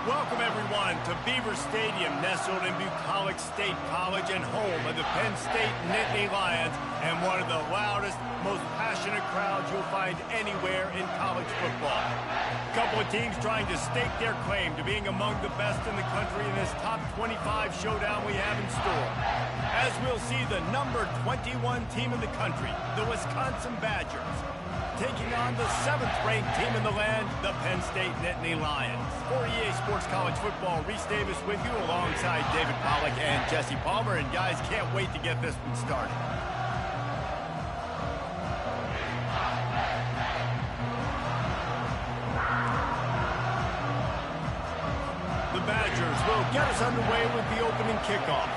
Welcome, everyone, to Beaver Stadium, nestled in Bucolic State College and home of the Penn State Nittany Lions, and one of the loudest, most passionate crowds you'll find anywhere in college football. A couple of teams trying to stake their claim to being among the best in the country in this top 25 showdown we have in store. As we'll see the number 21 team in the country, the Wisconsin Badgers, taking on the 7th-ranked team in the land, the Penn State Nittany Lions. For EA Sports College Football, Reese Davis with you alongside David Pollack and Jesse Palmer. And guys, can't wait to get this one started. The Badgers will get us underway with the opening kickoff.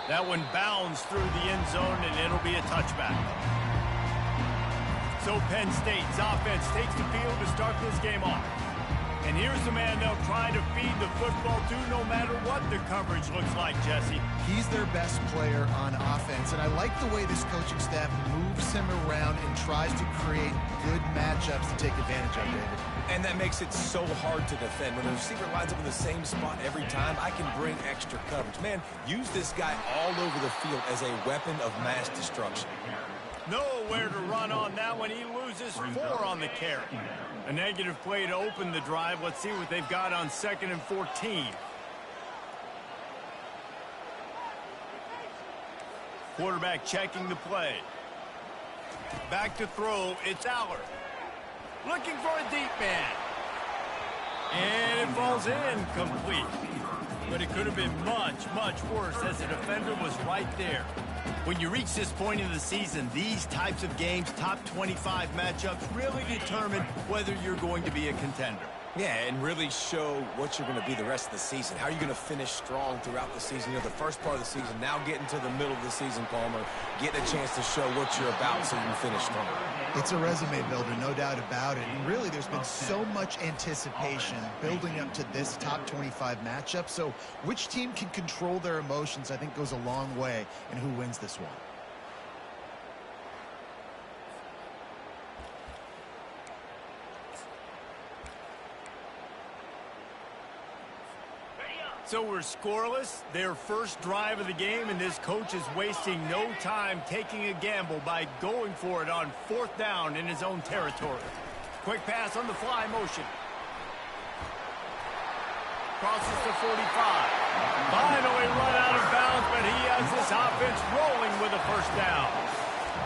That one bounds through the end zone, and it'll be a touchback. So Penn State's offense takes the field to start this game off. And here's the man they'll try to feed the football to no matter what the coverage looks like, Jesse. He's their best player on offense, and I like the way this coaching staff moves him around and tries to create good matchups to take advantage of, David. And that makes it so hard to defend. When the receiver lines up in the same spot every time, I can bring extra coverage. Man, use this guy all over the field as a weapon of mass destruction. Nowhere to run on that one. He loses 4 on the carry. A negative play to open the drive. Let's see what they've got on 2nd and 14. Quarterback checking the play. Back to throw. It's Allard. Looking for a deep man. And it falls in complete. But it could have been much, much worse as the defender was right there. When you reach this point in the season, these types of games, top 25 matchups, really determine whether you're going to be a contender. Yeah, and really show what you're going to be the rest of the season. How are you going to finish strong throughout the season? You know, the first part of the season, now getting to the middle of the season, Palmer, getting a chance to show what you're about so you can finish strong. It's a resume builder, no doubt about it. And really, there's been so much anticipation building up to this top 25 matchup. So which team can control their emotions, I think, goes a long way in who wins this one. So we're scoreless, their first drive of the game, and this coach is wasting no time taking a gamble by going for it on 4th down in his own territory. Quick pass on the fly motion. Crosses to 45. Finally run out of bounds, but he has this offense rolling with a 1st down.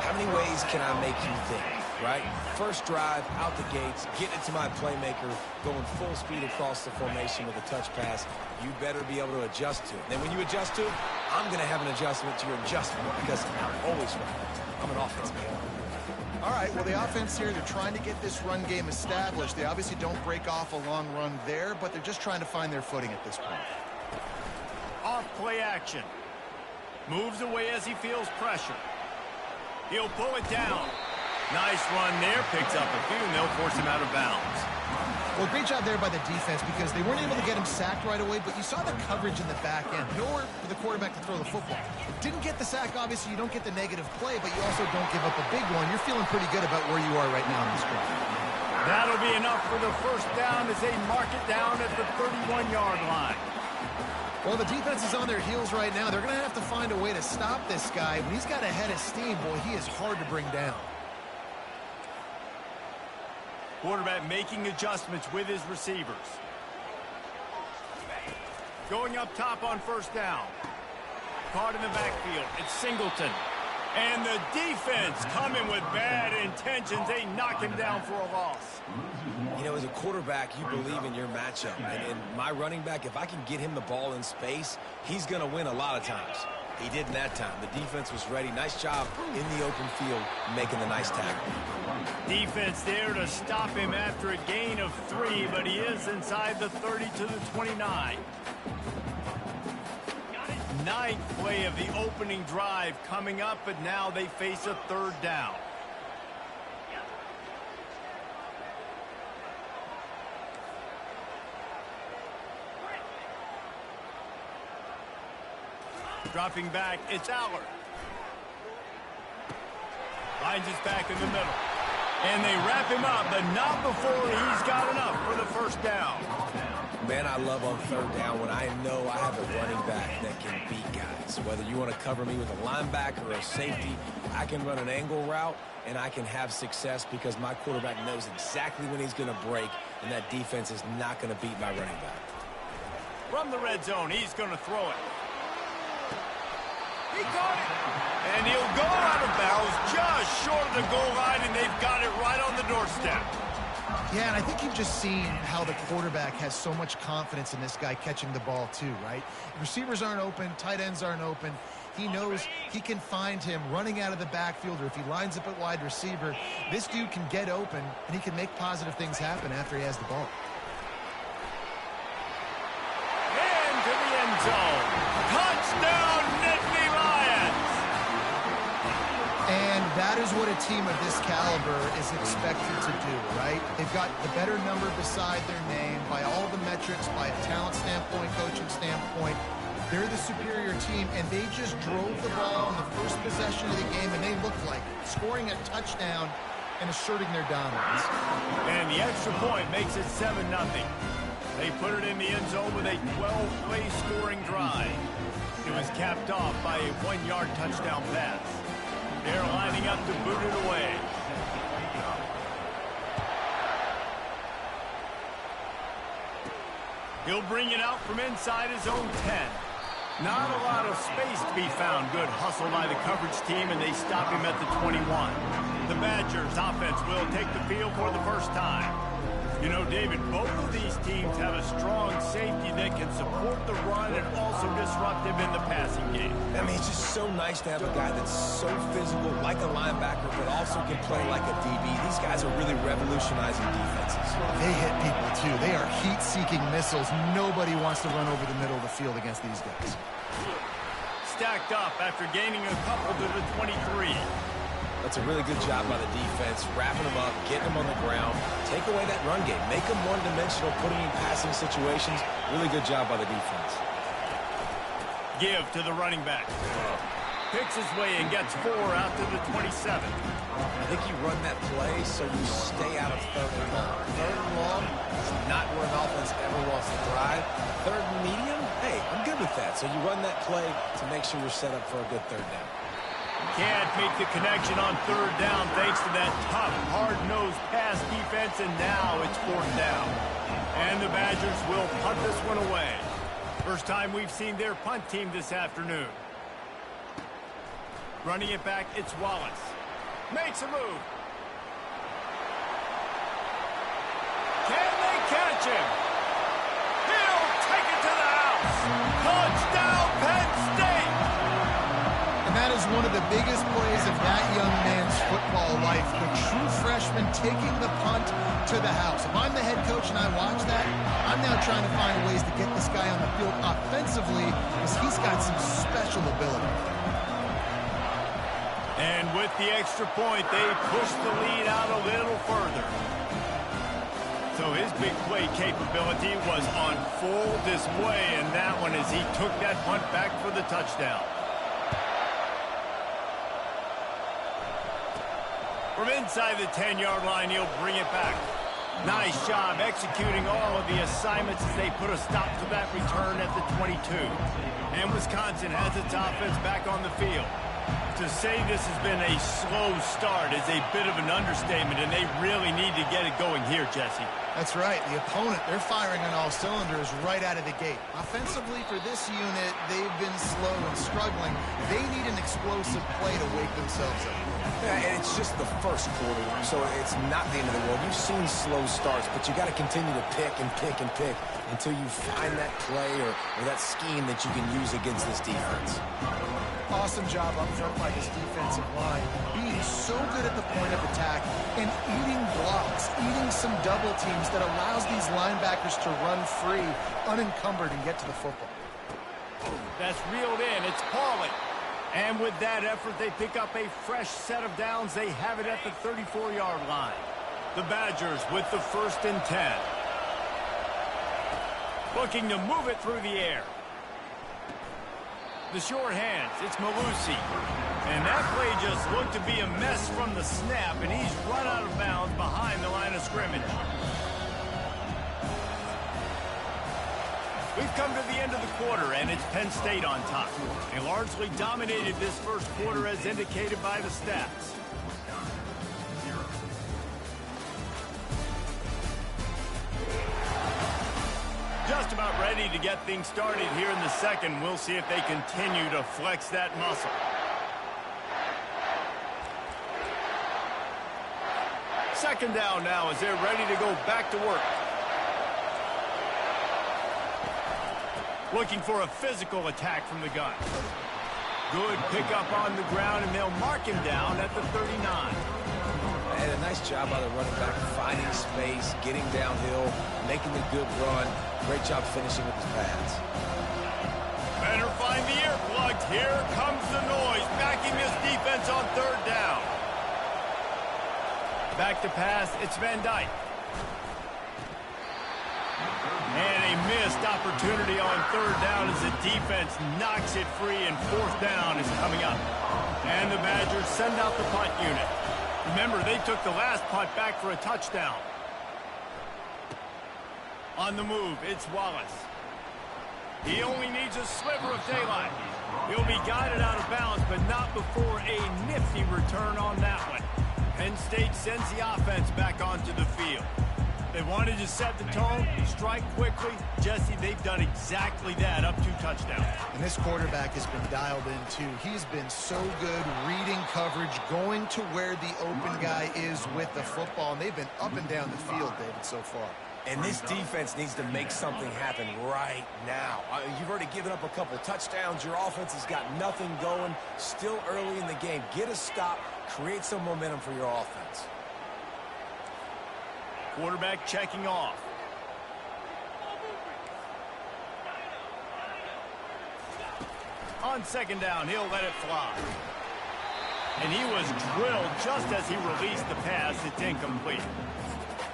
How many ways can I make you think, right? First drive, out the gates, getting it to my playmaker, going full speed across the formation with a touch pass. You better be able to adjust to it. Then when you adjust to it, I'm going to have an adjustment to your adjustment because I'm always right. I'm an offensive man. All right, well, the offense here, they're trying to get this run game established. They obviously don't break off a long run there, but they're just trying to find their footing at this point. Off play action. Moves away as he feels pressure. He'll pull it down. Nice run there. Picks up a few, and they'll force him out of bounds. Well, great job there by the defense because they weren't able to get him sacked right away, but you saw the coverage in the back end. Nowhere for the quarterback to throw the football. Didn't get the sack, obviously. You don't get the negative play, but you also don't give up a big one. You're feeling pretty good about where you are right now in this drive. That'll be enough for the 1st down as they mark it down at the 31-yard line. Well, the defense is on their heels right now. They're going to have to find a way to stop this guy. When he's got a head of steam, boy, he is hard to bring down. Quarterback making adjustments with his receivers. Going up top on 1st down. Caught in the backfield. It's Singleton. And the defense coming with bad intentions. They knock him down for a loss. You know, as a quarterback, you believe in your matchup. And my running back, if I can get him the ball in space, he's going to win a lot of times. He didn't that time. The defense was ready. Nice job in the open field making the nice tackle. Defense there to stop him after a gain of 3, but he is inside the 30 to the 29. 9th play of the opening drive coming up, but now they face a 3rd down. Dropping back, it's Allard. Finds his back in the middle. And they wrap him up, but not before he's got enough for the first down. Man, I love on third down when I know I have a running back that can beat guys. Whether you want to cover me with a linebacker or a safety, I can run an angle route, and I can have success because my quarterback knows exactly when he's going to break, and that defense is not going to beat my running back. From the red zone, he's going to throw it. He caught it. And he'll go out of bounds just short of the goal line, and they've got it right on the doorstep. Yeah, and I think you've just seen how the quarterback has so much confidence in this guy catching the ball too, right? Receivers aren't open, tight ends aren't open. He knows he can find him running out of the backfield, or if he lines up at wide receiver, this dude can get open, and he can make positive things happen after he has the ball. Into the end zone. Touchdown, Nittany Lions! And that is what a team of this caliber is expected to do, right? They've got the better number beside their name by all the metrics, by a talent standpoint, coaching standpoint. They're the superior team, and they just drove the ball in the first possession of the game, and they looked like scoring a touchdown and asserting their dominance. And the extra point makes it 7-0. They put it in the end zone with a 12-play scoring drive. It was capped off by a 1-yard touchdown pass. They're lining up to boot it away. He'll bring it out from inside his own 10. Not a lot of space to be found. Good hustle by the coverage team, and they stop him at the 21. The Badgers offense will take the field for the first time. You know, David, both of these teams have a strong safety that can support the run and also disrupt him in the passing game. I mean, it's just so nice to have a guy that's so physical, like a linebacker, but also can play like a DB. These guys are really revolutionizing defenses. They hit people, too. They are heat-seeking missiles. Nobody wants to run over the middle of the field against these guys. Stacked up after gaining a couple to the 23. That's a really good job by the defense, wrapping them up, getting them on the ground, take away that run game, make them one-dimensional, putting in passing situations. Really good job by the defense. Give to the running back. Picks his way and gets 4 out to the 27. I think you run that play so you stay out of third and long. Third and long is not where an offense ever wants to thrive. Third and medium, hey, I'm good with that. So you run that play to make sure you're set up for a good third down. Can't make the connection on third down thanks to that tough, hard-nosed pass defense, and now it's 4th down. And the Badgers will punt this one away. First time we've seen their punt team this afternoon. Running it back, it's Wallace. Makes a move. Can they catch him? He'll take it to the house. Touchdown, Penn State! And that is one of the biggest plays of that young man's football life. The true freshman taking the punt to the house. If I'm the head coach and I watch that, I'm now trying to find ways to get this guy on the field offensively because he's got some special ability. And with the extra point, they push the lead out a little further. So his big play capability was on full display in that one as he took that punt back for the touchdown. From inside the 10-yard line, he'll bring it back. Nice job executing all of the assignments as they put a stop to that return at the 22. And Wisconsin has its offense back on the field. To say this has been a slow start is a bit of an understatement, and they really need to get it going here, Jesse. That's right. The opponent, they're firing on all cylinders right out of the gate. Offensively, for this unit, they've been slow and struggling. They need an explosive play to wake themselves up. Yeah, and it's just the first quarter, so it's not the end of the world. You've seen slow starts, but you got to continue to pick and pick and pick until you find that play or that scheme that you can use against this defense. Awesome job up front by this defensive line, being so good at the point of attack and eating blocks, eating some double teams that allows these linebackers to run free, unencumbered, and get to the football. That's reeled in. It's Pauly. And with that effort, they pick up a fresh set of downs. They have it at the 34-yard line. The Badgers with the 1st and 10. Looking to move it through the air. The short hands, it's Malusi. And that play just looked to be a mess from the snap, and he's run out of bounds behind the line of scrimmage. We've come to the end of the quarter, and it's Penn State on top. They largely dominated this first quarter as indicated by the stats. Just about ready to get things started here in the second. We'll see if they continue to flex that muscle. Second down now as they're ready to go back to work. Looking for a physical attack from the gun. Good pickup on the ground, and they'll mark him down at the 39. And a nice job by the running back, finding space, getting downhill, making a good run. Great job finishing with his pads. Better find the earplugs. Here comes the noise, backing this defense on third down. Back to pass, it's Van Dyke. And a missed opportunity on third down as the defense knocks it free, and fourth down is coming up. And the Badgers send out the punt unit. Remember, they took the last punt back for a touchdown. On the move, it's Wallace. He only needs a sliver of daylight. He'll be guided out of bounds, but not before a nifty return on that one. Penn State sends the offense back onto the field. They wanted to set the tone, strike quickly. Jesse, they've done exactly that, up 2 touchdowns. And this quarterback has been dialed in, too. He's been so good reading coverage, going to where the open guy is with the football, and they've been up and down the field, David, so far. And this defense needs to make something happen right now. You've already given up a couple touchdowns. Your offense has got nothing going. Still early in the game. Get a stop. Create some momentum for your offense. Quarterback checking off. On second down, he'll let it fly. And he was drilled just as he released the pass. It's incomplete.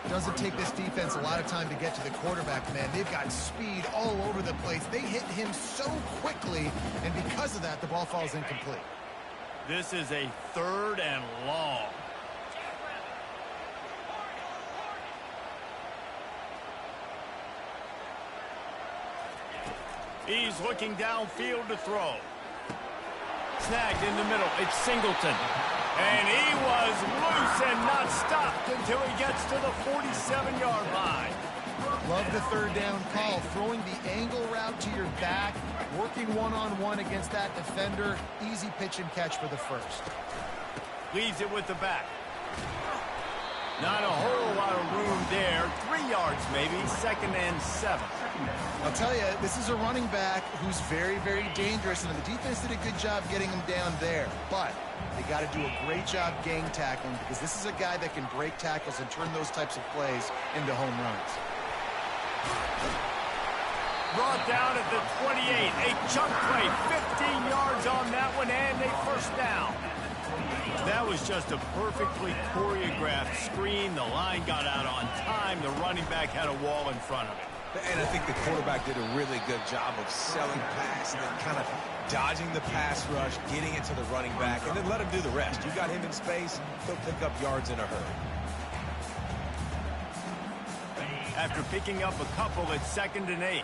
Doesn't take this defense a lot of time to get to the quarterback, man. They've got speed all over the place. They hit him so quickly, and because of that, the ball falls incomplete. This is a third and long. He's looking downfield to throw. Snagged in the middle. It's Singleton. And he was loose and not stopped until he gets to the 47-yard line. Love the third down call. Throwing the angle route to your back, working one-on-one against that defender. Easy pitch and catch for the first. Leaves it with the back. Not a whole lot of room there. 3 yards maybe. 2nd and 7. I'll tell you, this is a running back who's very, very dangerous, and the defense did a good job getting him down there. But they got to do a great job gang tackling, because this is a guy that can break tackles and turn those types of plays into home runs. Brought down at the 28. A chunk play. 15 yards on that one, and a first down. That was just a perfectly choreographed screen. The line got out on time. The running back had a wall in front of it. And I think the quarterback did a really good job of selling pass and then kind of dodging the pass rush, getting it to the running back, and then let him do the rest. You got him in space, he'll pick up yards in a hurry. After picking up a couple, it's 2nd and 8.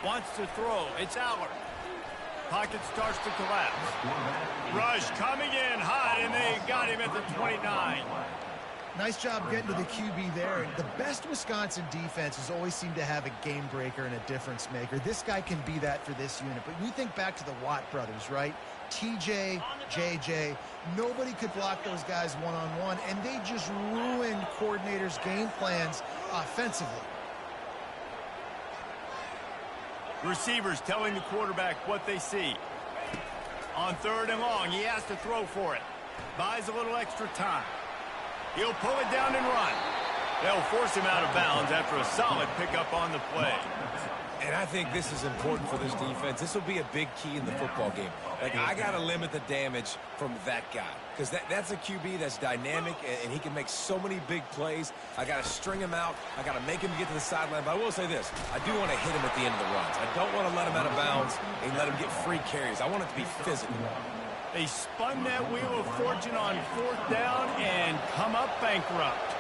Wants to throw. It's Allard. Pocket starts to collapse. Rush coming in hot, and they got him at the 29. Nice job getting to the QB there. The best Wisconsin defenses always seem to have a game breaker and a difference maker. This guy can be that for this unit. But you think back to the Watt brothers, right? TJ, JJ, nobody could block those guys one-on-one, and they just ruined coordinators' game plans offensively. Receivers telling the quarterback what they see. On 3rd and long, he has to throw for it. Buys a little extra time. He'll pull it down and run. They'll force him out of bounds after a solid pickup on the play. And I think this is important for this defense. This will be a big key in the football game. Like, I got to limit the damage from that guy because that's a QB that's dynamic, and he can make so many big plays. I got to string him out. I got to make him get to the sideline. But I will say this. I do want to hit him at the end of the runs. I don't want to let him out of bounds and let him get free carries. I want it to be physical. They spun that wheel of fortune on 4th down and come up bankrupt.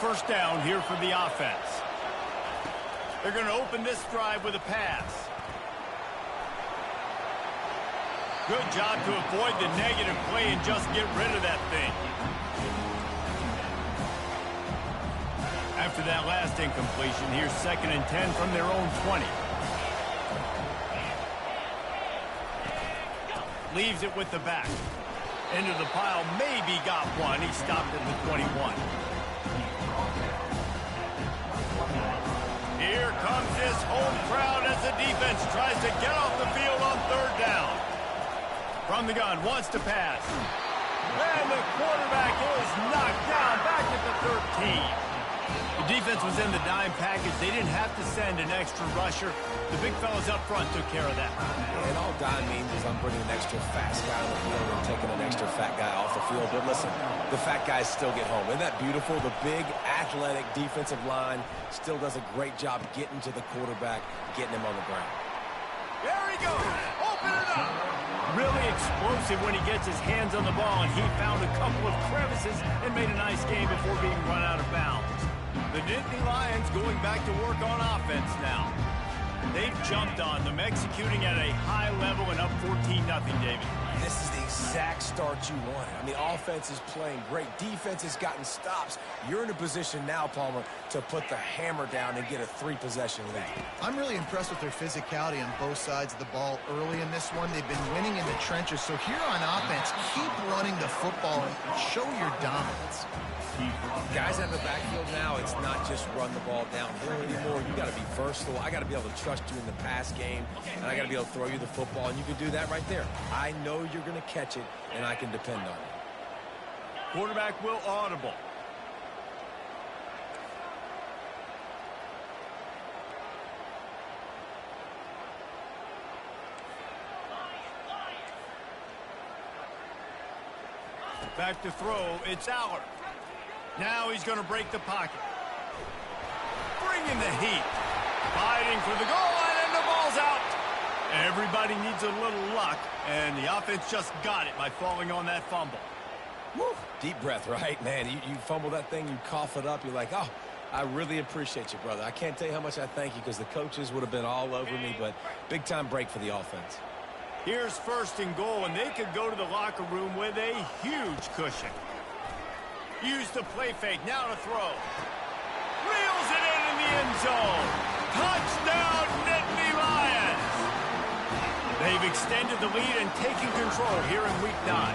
First down here for the offense. They're going to open this drive with a pass. Good job to avoid the negative play and just get rid of that thing. After that last incompletion, here's 2nd and 10 from their own 20. Leaves it with the back. Into the pile, maybe got one. He stopped at the 21. Here comes this home crowd as the defense tries to get off the field on 3rd down. From the gun, wants to pass. And the quarterback is knocked down back at the 13. The defense was in the dime package. They didn't have to send an extra rusher. The big fellas up front took care of that. And all dime means is I'm bringing an extra fast guy on the field and taking an extra fat guy off the field. But listen, the fat guys still get home. Isn't that beautiful? The big, athletic defensive line still does a great job getting to the quarterback, getting him on the ground. There he goes. Open it up. Really explosive when he gets his hands on the ball, and he found a couple of crevices and made a nice game before being run out of bounds. The Nittany Lions going back to work on offense now. They've jumped on them, executing at a high level and up 14-0, David. This is the exact start you wanted. I mean, offense is playing great. Defense has gotten stops. You're in a position now, Palmer, to put the hammer down and get a 3-possession lead. I'm really impressed with their physicality on both sides of the ball early in this one. They've been winning in the trenches. So here on offense, keep running the football and show your dominance. Guys out of the backfield now, it's not just run the ball downhill anymore. You got to be versatile. I got to be able to trust you in the pass game, and I got to be able to throw you the football, and you can do that right there. I know you're going to catch it, and I can depend on it. Quarterback will audible. Back to throw, it's Aller. Now he's going to break the pocket. Bringing the heat. Fighting for the goal line, and the ball's out. Everybody needs a little luck, and the offense just got it by falling on that fumble. Woo. Deep breath, right? Man, you fumble that thing, you cough it up, you're like, oh, I really appreciate you, brother. I can't tell you how much I thank you because the coaches would have been all over me, but big-time break for the offense. Here's 1st and goal, and they could go to the locker room with a huge cushion. Used to play fake, now to throw. Reels it in the end zone. Touchdown, Nittany Lions. They've extended the lead and taken control here in Week 9.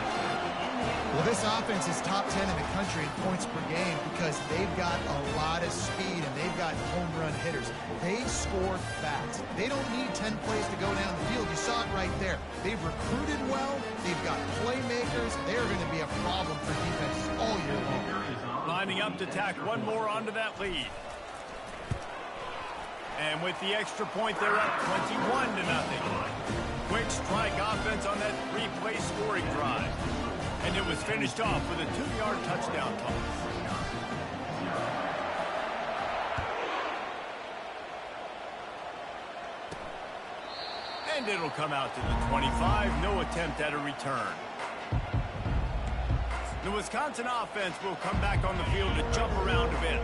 Well, this offense is top 10 in the country in points per game because they've got a lot of speed and they've got home run hitters. They score fast. They don't need 10 plays to go down the field. You saw it right there. They've recruited well. They've got playmakers. They are going to be a problem for defenses all year long. Lining up to tack one more onto that lead. And with the extra point, they're up 21-0. Quick strike offense on that 3-play scoring drive. And it was finished off with a 2-yard touchdown toss. And it'll come out to the 25. No attempt at a return. The Wisconsin offense will come back on the field to jump around a bit.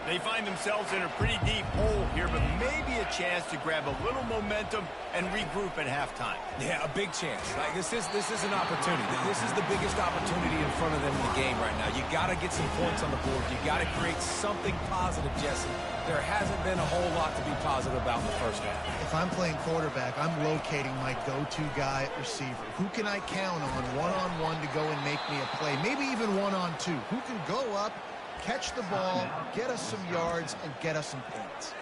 They find themselves in a pretty deep hole here, but maybe a chance to grab a little momentum and regroup at halftime. Yeah, a big chance. Like this is an opportunity. This is the biggest opportunity in front of them in the game right now. You got to get some points on the board. You got to create something positive, Jesse. There hasn't been a whole lot to be positive about in the first half. If I'm playing quarterback, I'm locating my go-to guy at receiver. Who can I count on one-on-one to go and make me a play? Maybe even one-on-two. Who can go up, catch the ball, get us some yards, and get us some points?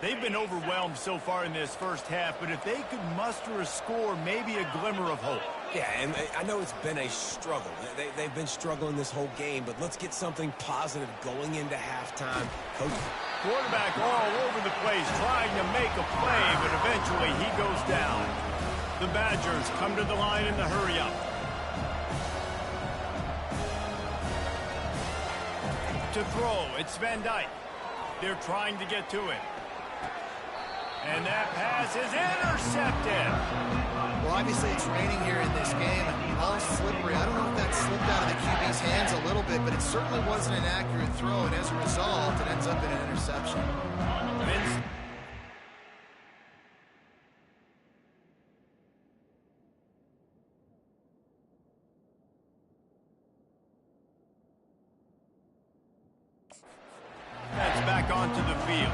They've been overwhelmed so far in this first half, but if they could muster a score, maybe a glimmer of hope. Yeah, and I know it's been a struggle. They've been struggling this whole game, but let's get something positive going into halftime. Coach, Quarterback all over the place trying to make a play, but eventually he goes down. The Badgers come to the line in the hurry-up. To throw, it's Van Dyke. They're trying to get to him. And that pass is intercepted. Well, obviously it's raining here in this game, and all slippery. I don't know if that slipped out of the QB's hands a little bit, but it certainly wasn't an accurate throw, and as a result, it ends up in an interception. That's back onto the field.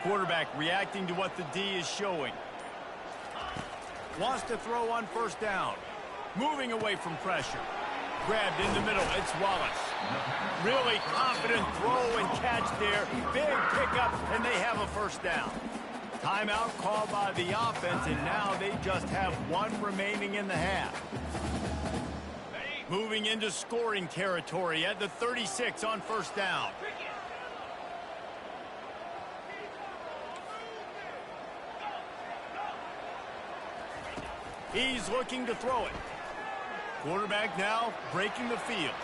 Quarterback reacting to what the D is showing. Wants to throw on first down. Moving away from pressure. Grabbed in the middle. It's Wallace. Really confident throw and catch there. Big pickup, and they have a first down. Timeout called by the offense, and now they just have one remaining in the half. Moving into scoring territory at the 36 on first down. He's looking to throw it. Quarterback now breaking the field.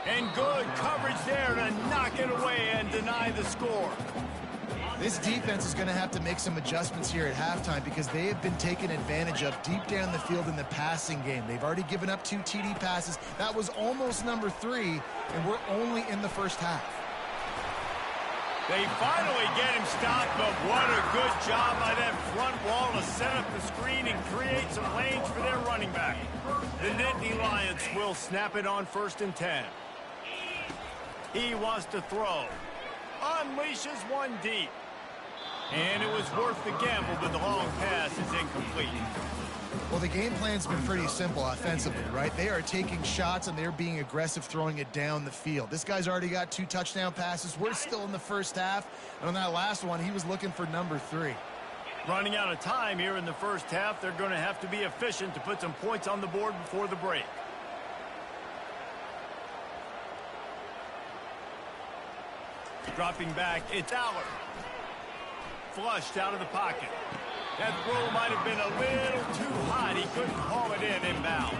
And good coverage there to knock it away and deny the score. This defense is going to have to make some adjustments here at halftime because they have been taken advantage of deep down the field in the passing game. They've already given up 2 TD passes. That was almost number 3, and we're only in the first half. They finally get him stopped, but what a good job by that front wall to set up the screen and create some lanes for their running back. The Nittany Lions will snap it on 1st and 10. He wants to throw. Unleashes one deep. And it was worth the gamble, but the long pass is incomplete. Well, the game plan's been pretty simple offensively, right? They are taking shots, and they're being aggressive throwing it down the field. This guy's already got 2 touchdown passes. We're still in the first half. And on that last one, he was looking for number 3. Running out of time here in the first half. They're going to have to be efficient to put some points on the board before the break. Dropping back, it's Allard. Flushed out of the pocket. That throw might have been a little too hot. He couldn't haul it in inbound.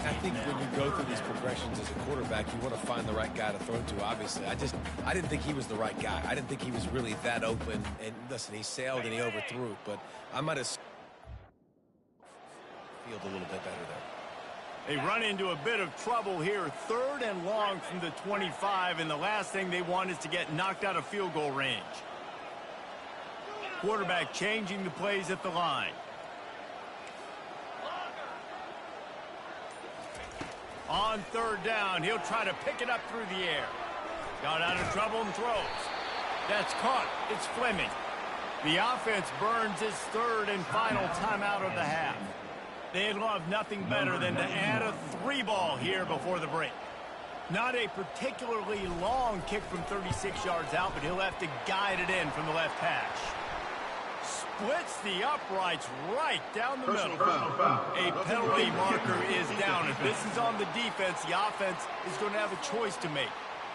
I think when you go through these progressions as a quarterback, you want to find the right guy to throw to, obviously. I didn't think he was the right guy. I didn't think he was really that open. And listen, he sailed and he overthrew it, but I might have field a little bit better there. They run into a bit of trouble here. 3rd and long from the 25, and the last thing they want is to get knocked out of field goal range. Quarterback changing the plays at the line. On 3rd down, he'll try to pick it up through the air. Got out of trouble and throws. That's caught. It's Fleming. The offense burns its 3rd and final timeout of the half. They'd love nothing better than to add a 3 ball here before the break. Not a particularly long kick from 36 yards out, but he'll have to guide it in from the left hash. Splits the uprights right down the middle. A penalty marker is down. If this is on the defense, the offense is going to have a choice to make.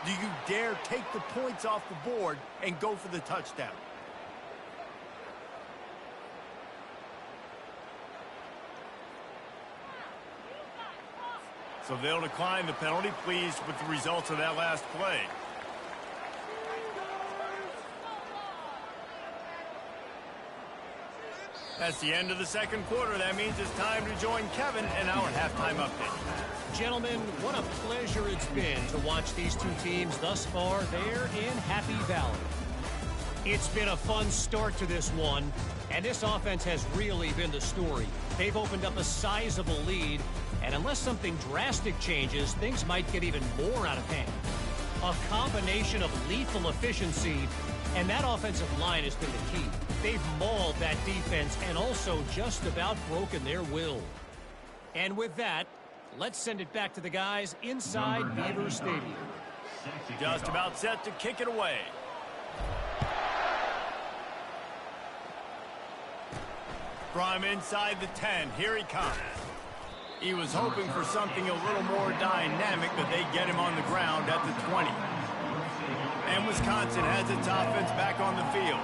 Do you dare take the points off the board and go for the touchdown? So they'll decline the penalty, pleased with the results of that last play. That's the end of the second quarter. That means it's time to join Kevin in our halftime update. Gentlemen, what a pleasure it's been to watch these 2 teams thus far there in Happy Valley. It's been a fun start to this one, and this offense has really been the story. They've opened up a sizable lead, and unless something drastic changes, things might get even more out of hand. A combination of lethal efficiency, and that offensive line has been the key. They've mauled that defense and also just about broken their will. And with that, let's send it back to the guys inside Beaver Stadium. Just about set to kick it away. From inside the 10, here he comes. He was hoping for something a little more dynamic, but they get him on the ground at the 20. And Wisconsin has its offense back on the field.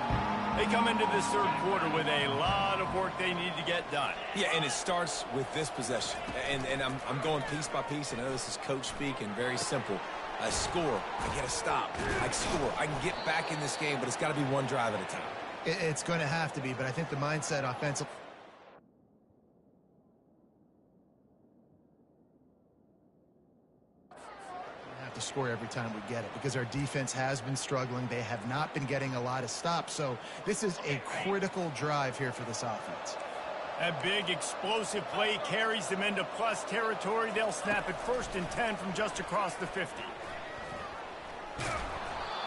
They come into this third quarter with a lot of work they need to get done. Yeah, and it starts with this possession. And I'm going piece by piece, and I know this is coach speak and very simple. I score, I get a stop, I score. I can get back in this game, but it's got to be one drive at a time. It's going to have to be, but I think the mindset offensive... to score every time we get it because our defense has been struggling. They have not been getting a lot of stops, so this is a critical drive here for this offense. A big explosive play carries them into plus territory. They'll snap it 1st and 10 from just across the 50.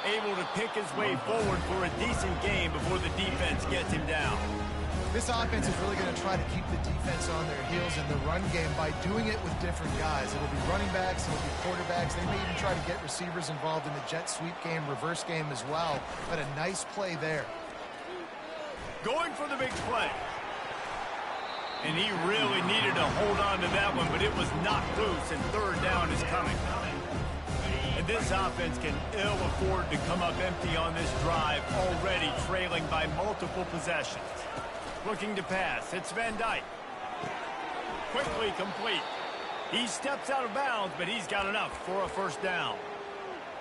Able to pick his way forward for a decent game before the defense gets him down. This offense is really going to try to keep the defense on their heels in the run game by doing it with different guys. It'll be running backs, it'll be quarterbacks. They may even try to get receivers involved in the jet sweep game, reverse game as well. But a nice play there. Going for the big play. And he really needed to hold on to that one, but it was knocked loose, and 3rd down is coming. And this offense can ill afford to come up empty on this drive, already trailing by multiple possessions. Looking to pass. It's Van Dyke. Quickly complete. He steps out of bounds, but he's got enough for a 1st down.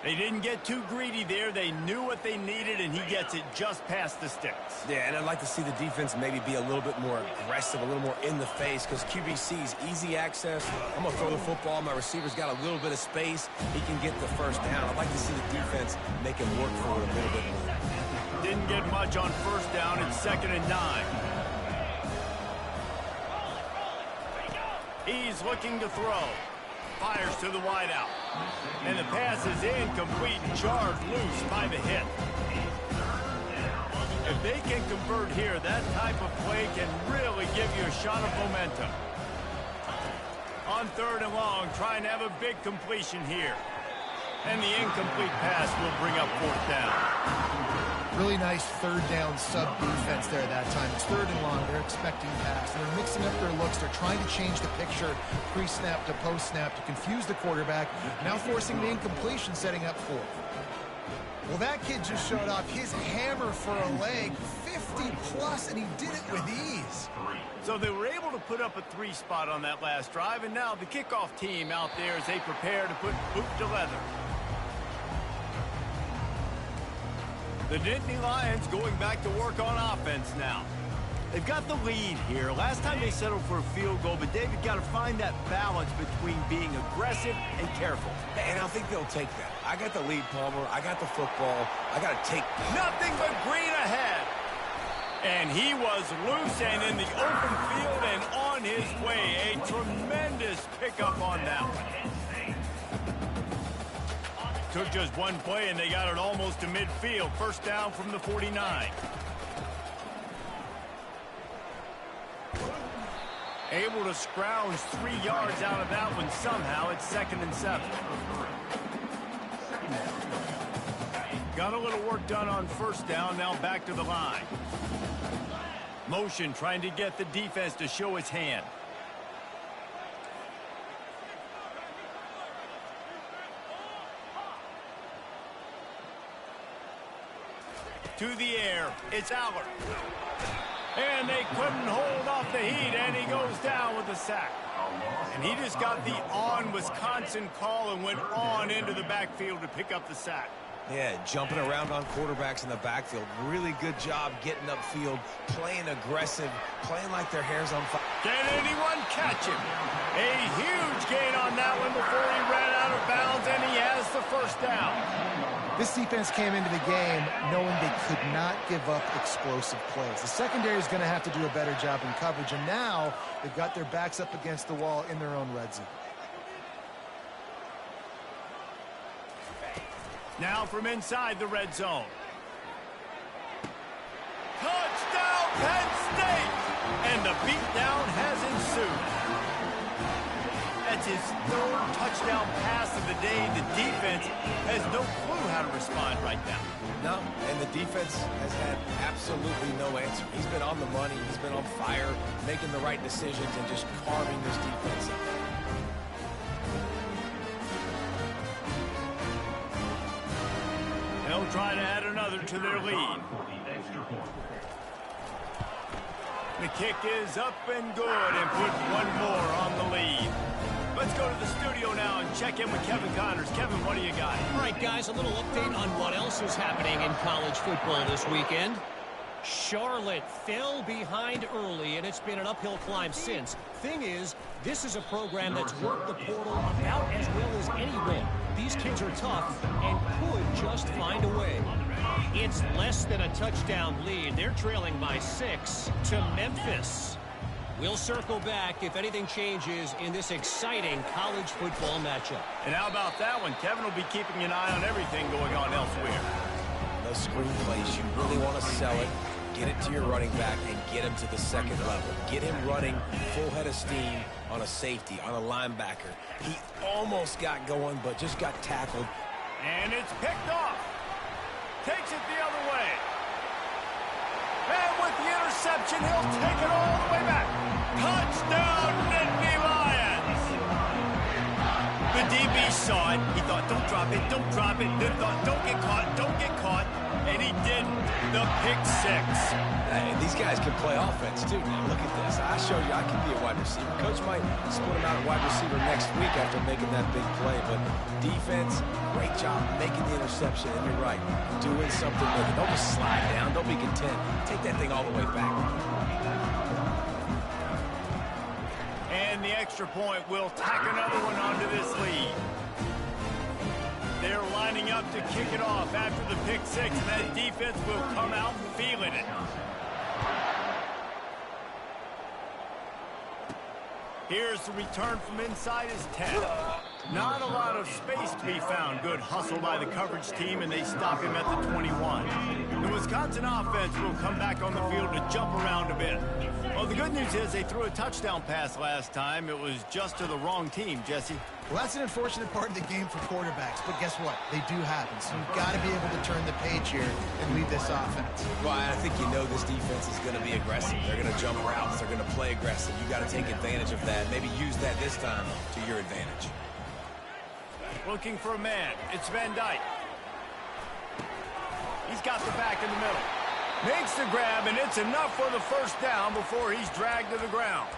They didn't get too greedy there. They knew what they needed, and he gets it just past the sticks. Yeah, and I'd like to see the defense maybe be a little bit more aggressive, a little more in the face, because QBC's easy access. I'm going to throw the football. My receiver's got a little bit of space. He can get the 1st down. I'd like to see the defense make him work for it a little bit more. Didn't get much on 1st down. It's 2nd and 9. He's looking to throw. Fires to the wideout. And the pass is incomplete, jarred loose by the hit. If they can convert here, that type of play can really give you a shot of momentum. On 3rd and long, trying to have a big completion here. And the incomplete pass will bring up 4th down. Really nice 3rd down sub-defense there that time. It's 3rd and long. They're expecting pass. They're mixing up their looks. They're trying to change the picture pre-snap to post-snap to confuse the quarterback. Now forcing the incompletion, setting up 4th. Well, that kid just showed off his hammer for a leg, 50-plus, and he did it with ease. So they were able to put up a 3 spot on that last drive, and now the kickoff team out there as they prepare to put boot to leather. The Nittany Lions going back to work on offense now. They've got the lead here. Last time they settled for a field goal, but David got to find that balance between being aggressive and careful. And I think they'll take that. I got the lead, Palmer. I got the football. I got to take nothing but green ahead. And he was loose and in the open field and on his way. A tremendous pickup on that one. Took just one play, and they got it almost to midfield. 1st down from the 49. Able to scrounge 3 yards out of that one somehow. It's 2nd and 7. Got a little work done on 1st down. Now back to the line. Motion trying to get the defense to show its hand. To the air, it's Aller. And they couldn't hold off the heat, and he goes down with a sack. And he just got the on-Wisconsin call and went on into the backfield to pick up the sack. Yeah, jumping around on quarterbacks in the backfield. Really good job getting upfield, playing aggressive, playing like their hair's on fire. Can anyone catch him? A huge gain on that one before he ran out of bounds, and he has the 1st down. This defense came into the game knowing they could not give up explosive plays. The secondary is going to have to do a better job in coverage, and now they've got their backs up against the wall in their own red zone. Now from inside the red zone. Touchdown, Penn State! And the beatdown has ensued. That's his 3rd touchdown pass of the day. The defense has no clue how to respond right now. No, and the defense has had absolutely no answer. He's been on the money. He's been on fire, making the right decisions and just carving this defense up. They'll try to add another to their lead. The kick is up and good and put one more on the lead. Let's go to the studio now and check in with Kevin Connors. Kevin, what do you got? All right, guys, a little update on what else is happening in college football this weekend. Charlotte fell behind early, and it's been an uphill climb since. Thing is, this is a program that's worked the portal about as well as anyone. These kids are tough and could just find a way. It's less than a touchdown lead. They're trailing by 6 to Memphis. We'll circle back if anything changes in this exciting college football matchup. And how about that one? Kevin will be keeping an eye on everything going on elsewhere. Those screen plays, you really want to sell it. Get it to your running back and get him to the second level. Get him running full head of steam on a safety, on a linebacker. He almost got going, but just got tackled. And it's picked off. Takes it the other way. And with the interception, he'll take it all the way back. Touchdown, Nittany Lions! The DB saw it. He thought, don't drop it, don't drop it. Then thought, don't get caught, don't get caught. And he didn't. The pick 6. Hey, these guys can play offense, too. Now, look at this. I showed you I can be a wide receiver. Coach might split him out at wide receiver next week after making that big play. But defense, great job making the interception. And you're right, doing something with it. Don't just slide down. Don't be content. Take that thing all the way back. And the extra point will tack another one onto this lead. They're lining up to kick it off after the pick 6, and that defense will come out feeling it. Here's the return from inside his 10. Not a lot of space to be found. Good hustle by the coverage team, and they stop him at the 21. The Wisconsin offense will come back on the field to jump around a bit. Well, the good news is they threw a touchdown pass last time. It was just to the wrong team, Jesse. Well, that's an unfortunate part of the game for quarterbacks, but guess what? They do happen, so you've got to be able to turn the page here and lead this offense. Well, I think you know this defense is going to be aggressive. They're going to jump routes. They're going to play aggressive. You got to take advantage of that. Maybe use that this time to your advantage. Looking for a man. It's Van Dyke. He's got the back in the middle. Makes the grab, and it's enough for the first down before he's dragged to the ground.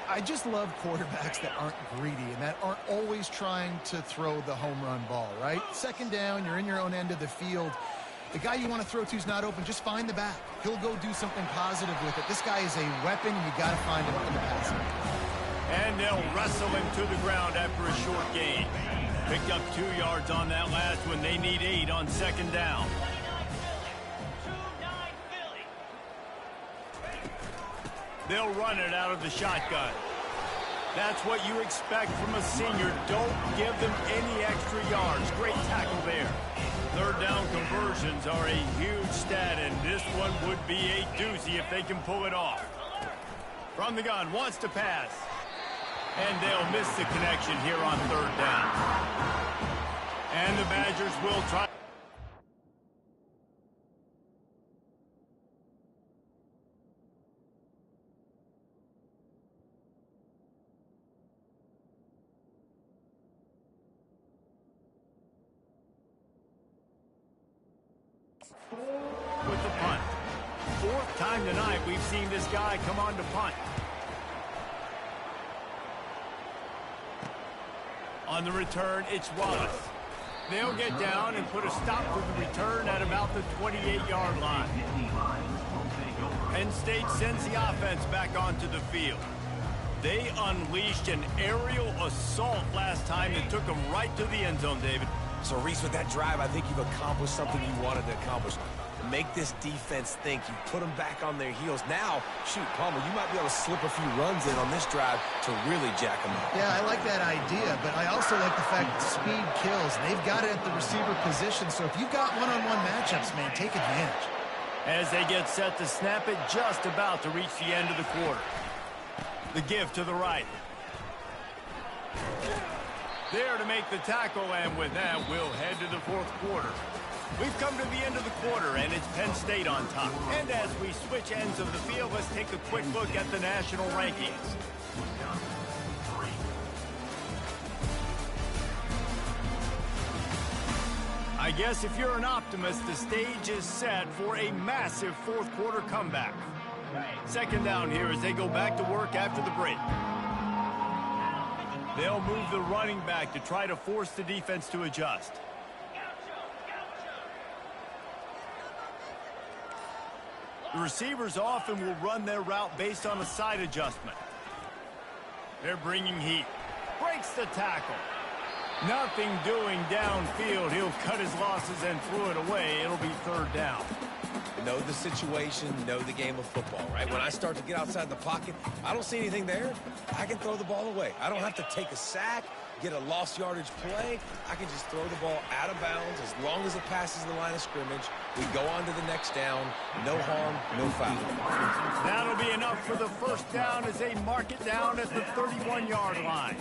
I just love quarterbacks that aren't greedy and that aren't always trying to throw the home run ball, right? Second down, you're in your own end of the field. The guy you want to throw to is not open. Just find the back. He'll go do something positive with it. This guy is a weapon, and you got to find him in the passing. And they'll wrestle him to the ground after a short gain. Picked up 2 yards on that last one. They need 8 on second down. They'll run it out of the shotgun. That's what you expect from a senior. Don't give them any extra yards. Great tackle there. Third down conversions are a huge stat, and this one would be a doozy if they can pull it off. From the gun, wants to pass. And they'll miss the connection here on third down. And the Badgers will try. With the punt. 4th time tonight we've seen this guy come on to punt. On the return, it's Wallace. They'll get down and put a stop to the return at about the 28-yard line. Penn State sends the offense back onto the field. They unleashed an aerial assault last time that took them right to the end zone, David. So, Reese, with that drive, I think you've accomplished something you wanted to accomplish. Make this defense think. You put them back on their heels. Now, shoot, Palmer, you might be able to slip a few runs in on this drive to really jack them up. Yeah, I like that idea, but I also like the fact that speed kills. They've got it at the receiver position, so if you've got one-on-one matchups, man, take advantage. As they get set to snap it, just about to reach the end of the quarter. The give to the right. There to make the tackle, and with that, we'll head to the 4th quarter. We've come to the end of the quarter, and it's Penn State on top. And as we switch ends of the field, let's take a quick look at the national rankings. I guess if you're an optimist, the stage is set for a massive fourth quarter comeback. Second down here as they go back to work after the break. They'll move the running back to try to force the defense to adjust. The receivers often will run their route based on a side adjustment. They're bringing heat. Breaks the tackle. Nothing doing downfield. He'll cut his losses and throw it away. It'll be third down. Know the situation, know the game of football, right? When I start to get outside the pocket, I don't see anything there. I can throw the ball away. I don't have to take a sack, get a lost yardage play. I can just throw the ball out of bounds as long as it passes the line of scrimmage. We go on to the next down. No harm, no foul. That'll be enough for the first down as they mark it down at the 31-yard line.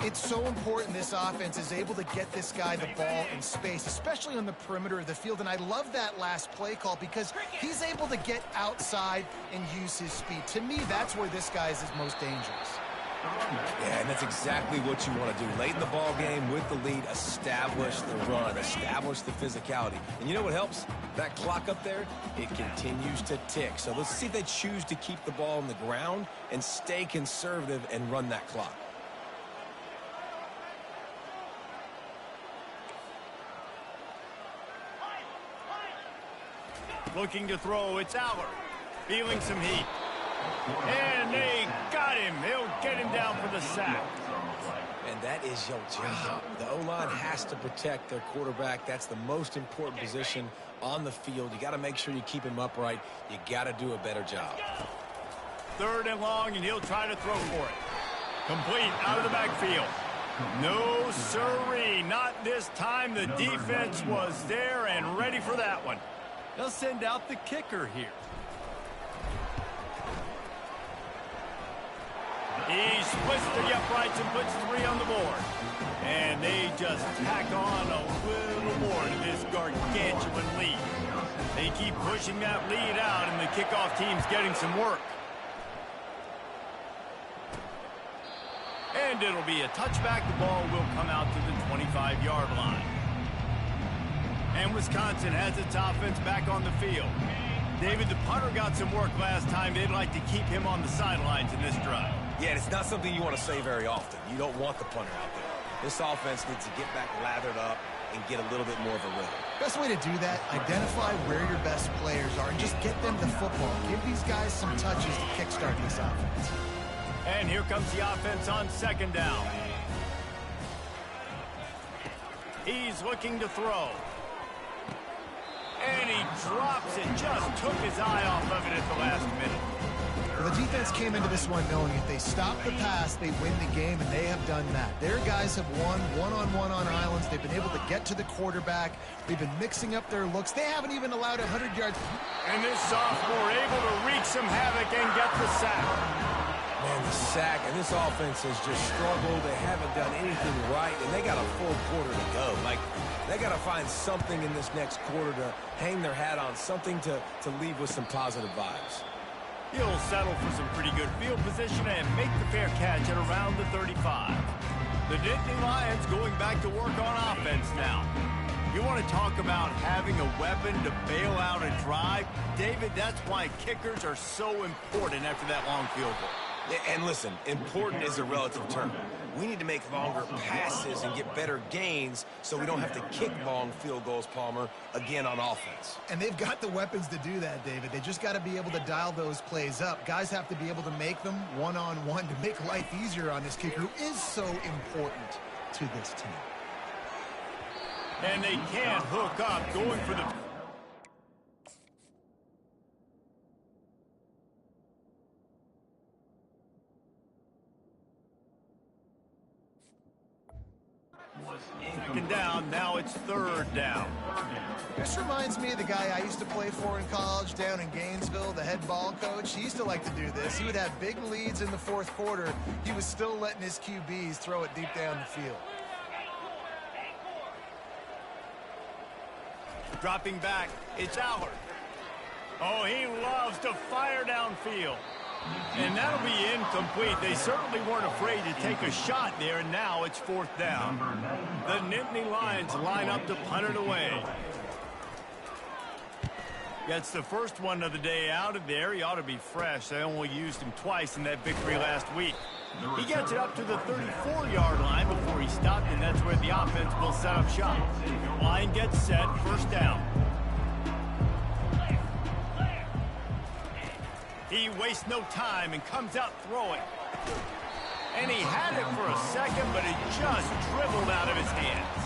It's so important this offense is able to get this guy the ball in space, especially on the perimeter of the field. And I love that last play call because he's able to get outside and use his speed. To me, that's where this guy is his most dangerous. Yeah, and that's exactly what you want to do. Late in the ball game with the lead, establish the run, establish the physicality. And you know what helps? That clock up there, it continues to tick. So let's see if they choose to keep the ball on the ground and stay conservative and run that clock. Looking to throw, it's Aller. Feeling some heat. And they got him. They'll get him down for the sack. And that is your job. The O-line has to protect their quarterback. That's the most important position on the field. You got to make sure you keep him upright. You got to do a better job. Third and long, and he'll try to throw for it. Complete out of the backfield. No, sirree. Not this time. The defense was there and ready for that one. They'll send out the kicker here. He splits the uprights and puts 3 on the board. And they just tack on a little more to this gargantuan lead. They keep pushing that lead out, and the kickoff team's getting some work. And it'll be a touchback. The ball will come out to the 25-yard line. And Wisconsin has its offense back on the field. David, the punter got some work last time. They'd like to keep him on the sidelines in this drive. Yeah, it's not something you want to say very often. You don't want the punter out there. This offense needs to get back lathered up and get a little bit more of a rhythm. Best way to do that, identify where your best players are and just get them the football. Give these guys some touches to kickstart this offense. And here comes the offense on second down. He's looking to throw. And he drops it, just took his eye off of it at the last minute. Well, the defense came into this one knowing if they stop the pass, they win the game, and they have done that. Their guys have won one-on-one on islands. They've been able to get to the quarterback. They've been mixing up their looks. They haven't even allowed 100 yards. And this sophomore able to wreak some havoc and get the sack. Man, the sack, and this offense has just struggled. They haven't done anything right, and they got a full quarter to go. Like, they got to find something in this next quarter to hang their hat on, something to leave with some positive vibes. He'll settle for some pretty good field position and make the fair catch at around the 35. The Nittany Lions going back to work on offense now. You want to talk about having a weapon to bail out a drive? David, that's why kickers are so important after that long field goal. And listen, important is a relative term. We need to make longer passes and get better gains so we don't have to kick long field goals, Palmer, again on offense. And they've got the weapons to do that, David. They just got to be able to dial those plays up. Guys have to be able to make them one-on-one to make life easier on this kicker who is so important to this team. And they can't hook up, going for the... Second down, now it's third down. This reminds me of the guy I used to play for in college down in Gainesville, the head ball coach. He used to like to do this. He would have big leads in the fourth quarter. He was still letting his QBs throw it deep down the field. Dropping back, it's Aller. Oh, he loves to fire downfield. And that'll be incomplete. They certainly weren't afraid to take a shot there, and now it's 4th down. The Nittany Lions line up to punt it away. Gets the first one of the day out of there. He ought to be fresh. They only used him twice in that victory last week. He gets it up to the 34-yard line before he stopped, and that's where the offense will set up shop. Line gets set, 1st down. He wastes no time and comes out throwing. And he had it for a second, but it just dribbled out of his hands.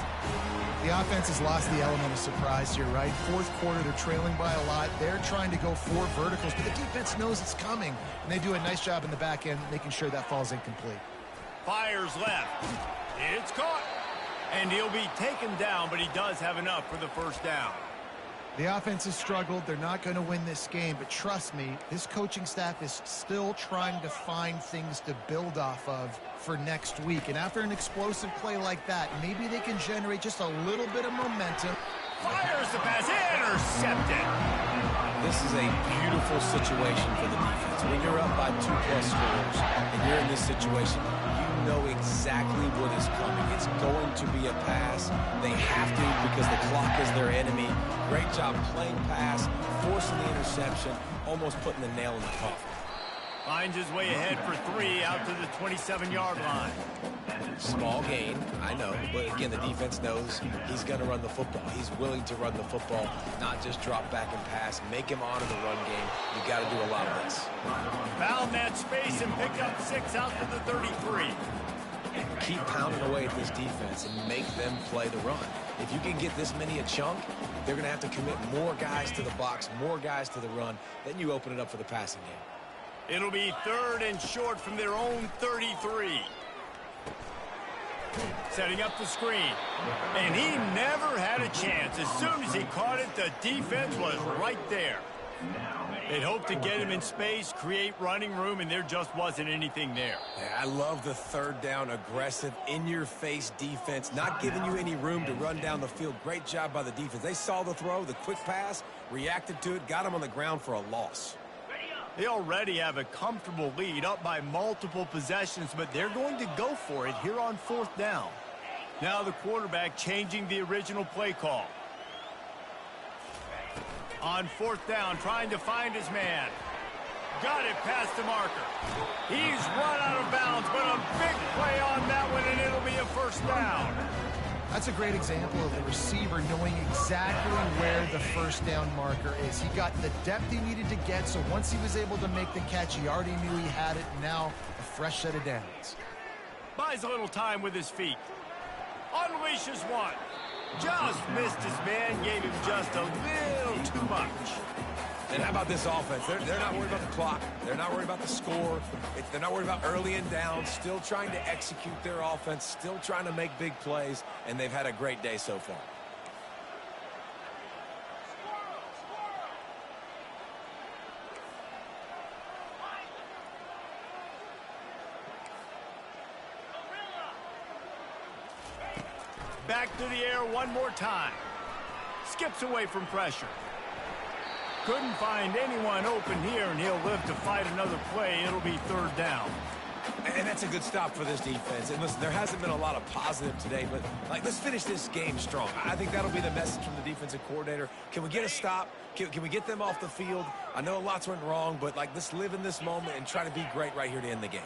The offense has lost the element of surprise here, right? 4th quarter, they're trailing by a lot. They're trying to go 4 verticals, but the defense knows it's coming. And they do a nice job in the back end making sure that falls incomplete. Fires left. It's caught. And he'll be taken down, but he does have enough for the 1st down. The offense has struggled. They're not going to win this game, but trust me, this coaching staff is still trying to find things to build off of for next week. And after an explosive play like that, maybe they can generate just a little bit of momentum. Fires the pass, intercepted. This is a beautiful situation for the defense. When you're up by 2+ scores and you're in this situation, you know exactly what is coming. It's going to be a pass. They have to because the clock is their enemy. Great job playing pass, forcing the interception, almost putting the nail in the coffin. Finds his way ahead for 3 out to the 27-yard line. Small gain, I know, but again, the defense knows he's going to run the football. He's willing to run the football, not just drop back and pass, make him honor the run game. You got to do a lot of this. Found that space and picked up 6 out to the 33. Keep pounding away at this defense and make them play the run. If you can get this many a chunk, they're going to have to commit more guys to the box, more guys to the run. Then you open it up for the passing game. It'll be 3rd and short from their own 33. Setting up the screen. And he never had a chance. As soon as he caught it, the defense was right there. They'd hoped to get him in space, create running room, and there just wasn't anything there. Yeah, I love the 3rd down, aggressive, in-your-face defense, not giving you any room to run down the field. Great job by the defense. They saw the throw, the quick pass, reacted to it, got him on the ground for a loss. They already have a comfortable lead, up by multiple possessions, but they're going to go for it here on 4th down. Now the quarterback changing the original play call. On 4th down, trying to find his man. Got it past the marker. He's run out of bounds, but a big play on that one, and it'll be a 1st down. That's a great example of the receiver knowing exactly where the 1st down marker is. He got the depth he needed to get, so once he was able to make the catch, he already knew he had it. Now, a fresh set of downs. Buys a little time with his feet. Unleashes one. Just missed his man, gave him just a little too much. And how about this offense? They're not worried about the clock. They're not worried about the score. They're not worried about early and down. Still trying to execute their offense. Still trying to make big plays. And they've had a great day so far. Back to the air one more time. Skips away from pressure. Couldn't find anyone open here, and he'll live to fight another play. It'll be 3rd down. And that's a good stop for this defense. And listen, there hasn't been a lot of positive today, but let's finish this game strong. I think that'll be the message from the defensive coordinator. Can we get a stop? Can we get them off the field? I know lots went wrong, but let's live in this moment and try to be great right here to end the game.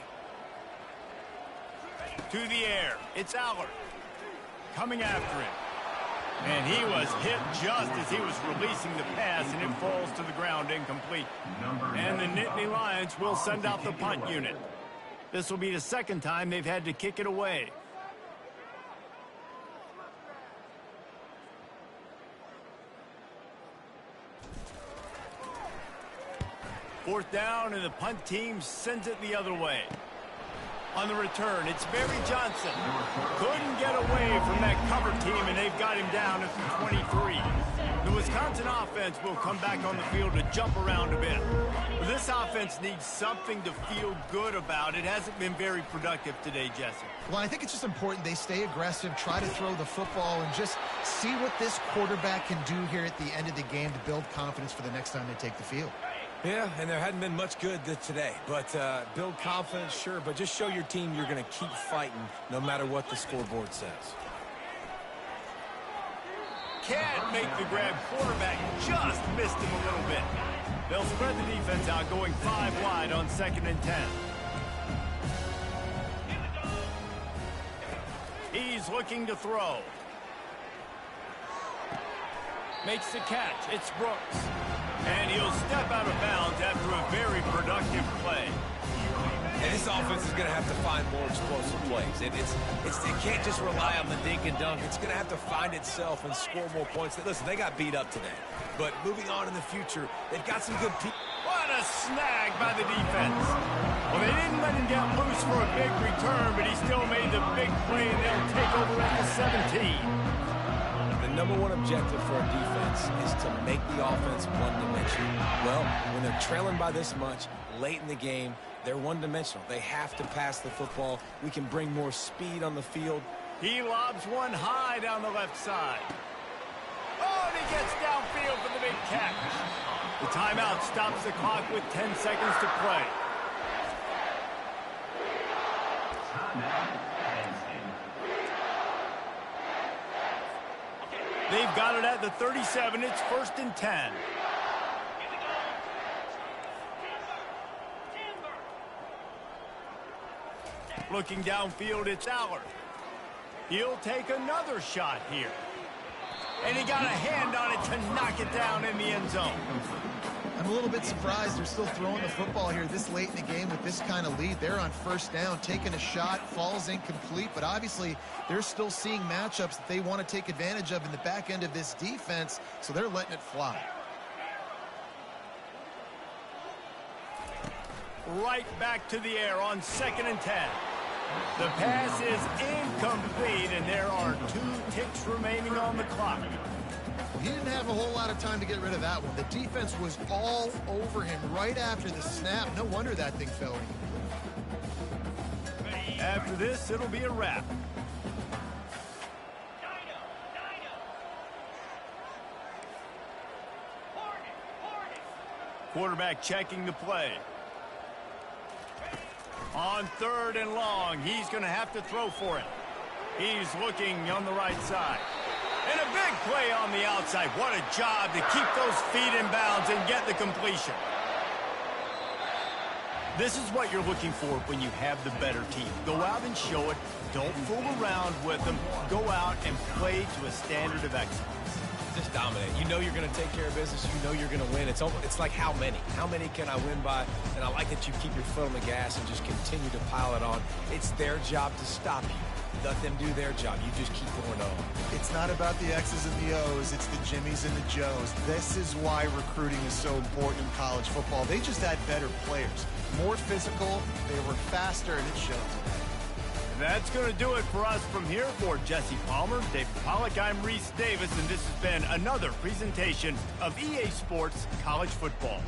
To the air. It's Allard. Coming after him. And he was hit just as he was releasing the pass, and it falls to the ground incomplete. And the Nittany Lions will send out the punt unit. This will be the 2nd time they've had to kick it away. Fourth down, and the punt team sends it the other way. On the return, it's Barry Johnson. Couldn't get away from that cover team, and they've got him down at the 23. The Wisconsin offense will come back on the field to jump around a bit. This offense needs something to feel good about. It hasn't been very productive today, Jesse. Well, I think it's just important they stay aggressive, try to throw the football, and just see what this quarterback can do here at the end of the game to build confidence for the next time they take the field. Yeah, and there hadn't been much good today. But build confidence, sure, but just show your team you're going to keep fighting no matter what the scoreboard says. Can't make the grab. Quarterback just missed him a little bit. They'll spread the defense out, going 5 wide on 2nd and 10. He's looking to throw. Makes the catch. It's Brooks. And he'll step out of bounds after a very productive play. And this offense is going to have to find more explosive plays. It can't just rely on the dink and dunk. It's going to have to find itself and score more points. Listen, they got beat up today. But moving on in the future, they've got some good people. What a snag by the defense. Well, they didn't let him get loose for a big return, but he still made the big play, and they'll take over at the 17. The number one objective for a defense is to make the offense one-dimensional. Well, when they're trailing by this much late in the game, they're one-dimensional. They have to pass the football. We can bring more speed on the field. He lobs one high down the left side. Oh, and he gets downfield for the big catch. The timeout stops the clock with 10 seconds to play. They've got it at the 37. It's 1st and 10. Looking downfield, it's Aller. He'll take another shot here. And he got a hand on it to knock it down in the end zone. I'm a little bit surprised they're still throwing the football here this late in the game with this kind of lead. They're on 1st down, taking a shot, falls incomplete, but obviously they're still seeing matchups that they want to take advantage of in the back end of this defense, so they're letting it fly. Right back to the air on 2nd and 10. The pass is incomplete, and there are 2 ticks remaining on the clock. He didn't have a whole lot of time to get rid of that one. The defense was all over him right after the snap. No wonder that thing fell in. After this, it'll be a wrap. Quarterback checking the play. On 3rd and long, he's going to have to throw for it. He's looking on the right side. And a big play on the outside. What a job to keep those feet in bounds and get the completion. This is what you're looking for when you have the better team. Go out and show it. Don't fool around with them. Go out and play to a standard of excellence. Just dominate. You know you're going to take care of business. You know you're going to win. It's like how many? How many can I win by? And I like that you keep your foot on the gas and just continue to pile it on. It's their job to stop you. Let them do their job. You just keep going on. It's not about the X's and the O's. It's the Jimmies and the Joes. This is why recruiting is so important in college football. They just had better players. More physical. They were faster, and it shows. That's going to do it for us from here. For Jesse Palmer, David Pollack, I'm Reese Davis, and this has been another presentation of EA Sports College Football.